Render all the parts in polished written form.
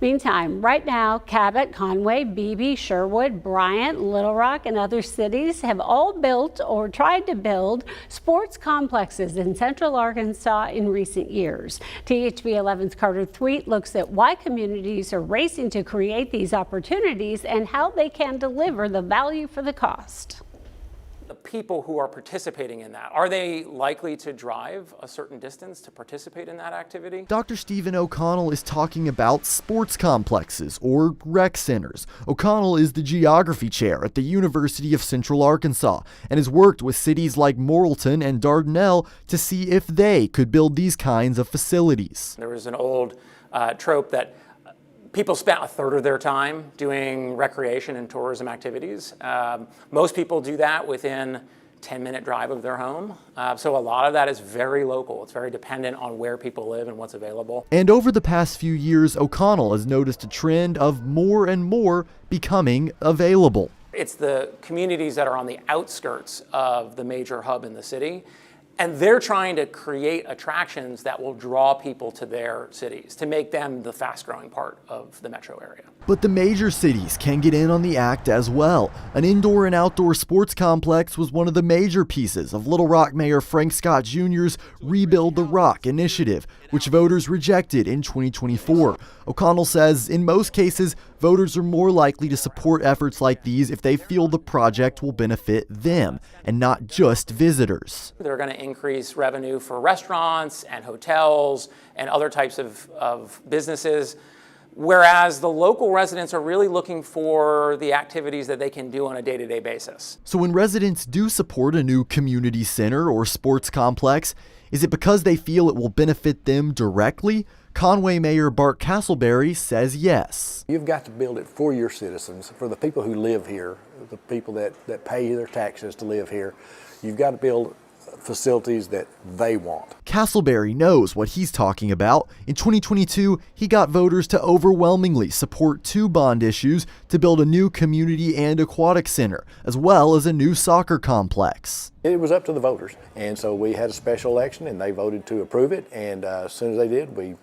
Meantime, right now, Cabot, Conway, Beebe, Sherwood, Bryant, Little Rock, and other cities have all built or tried to build sports complexes in Central Arkansas in recent years. THV 11's Carter Thweatt looks at why communities are racing to create these opportunities and how they can deliver the value for the cost. The people who are participating in that, are they likely to drive a certain distance to participate in that activity? Dr. Stephen O'Connell is talking about sports complexes or rec centers. O'Connell is the geography chair at the University of Central Arkansas and has worked with cities like Morrilton and Dardanelle to see if they could build these kinds of facilities. There was an old trope that people spent a third of their time doing recreation and tourism activities. Most people do that within 10-minute drive of their home. So a lot of that is very local. It's very dependent on where people live and what's available. And over the past few years, O'Connell has noticed a trend of more and more becoming available. It's the communities that are on the outskirts of the major hub in the city. And they're trying to create attractions that will draw people to their cities, to make them the fast-growing part of the metro area. But the major cities can get in on the act as well. An indoor and outdoor sports complex was one of the major pieces of Little Rock Mayor Frank Scott Jr.'s Rebuild the Rock initiative, which voters rejected in 2024. O'Connell says in most cases, voters are more likely to support efforts like these if they feel the project will benefit them and not just visitors. They're going to increase revenue for restaurants and hotels and other types of businesses, whereas the local residents are really looking for the activities that they can do on a day-to-day basis. So when residents do support a new community center or sports complex, is it because they feel it will benefit them directly? Conway Mayor Bart Castleberry says yes. You've got to build it for your citizens, for the people who live here, the people that pay their taxes to live here. You've got to build facilities that they want. Castleberry knows what he's talking about. In 2022, he got voters to overwhelmingly support 2 bond issues to build a new community and aquatic center, as well as a new soccer complex. It was up to the voters, and so we had a special election and they voted to approve it, and as soon as they did, we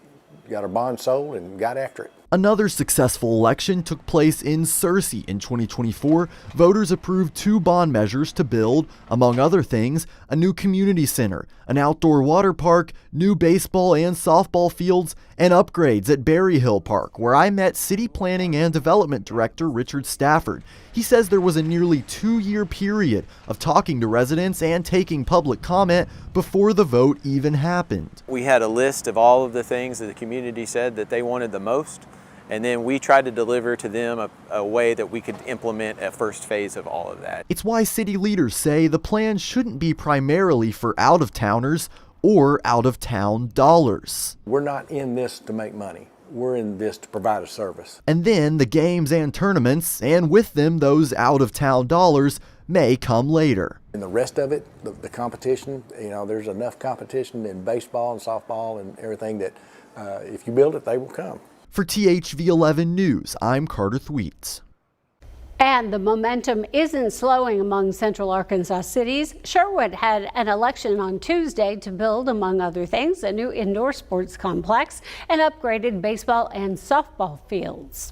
got our bond sold and got after it. Another successful election took place in Searcy in 2024. Voters approved 2 bond measures to build, among other things, a new community center, an outdoor water park, new baseball and softball fields, and upgrades at Berry Hill Park, where I met City Planning and Development Director Richard Stafford. He says there was a nearly 2-year period of talking to residents and taking public comment before the vote even happened. We had a list of all of the things that the community said that they wanted the most. And then we tried to deliver to them a way that we could implement a first phase of all of that. It's why city leaders say the plan shouldn't be primarily for out-of-towners or out-of-town dollars. We're not in this to make money. We're in this to provide a service. And then the games and tournaments, and with them those out-of-town dollars, may come later. And the rest of it, the competition, there's enough competition in baseball and softball and everything that if you build it, they will come. For THV 11 News, I'm Carter Thweatt. And the momentum isn't slowing among Central Arkansas cities. Sherwood had an election on Tuesday to build, among other things, a new indoor sports complex and upgraded baseball and softball fields.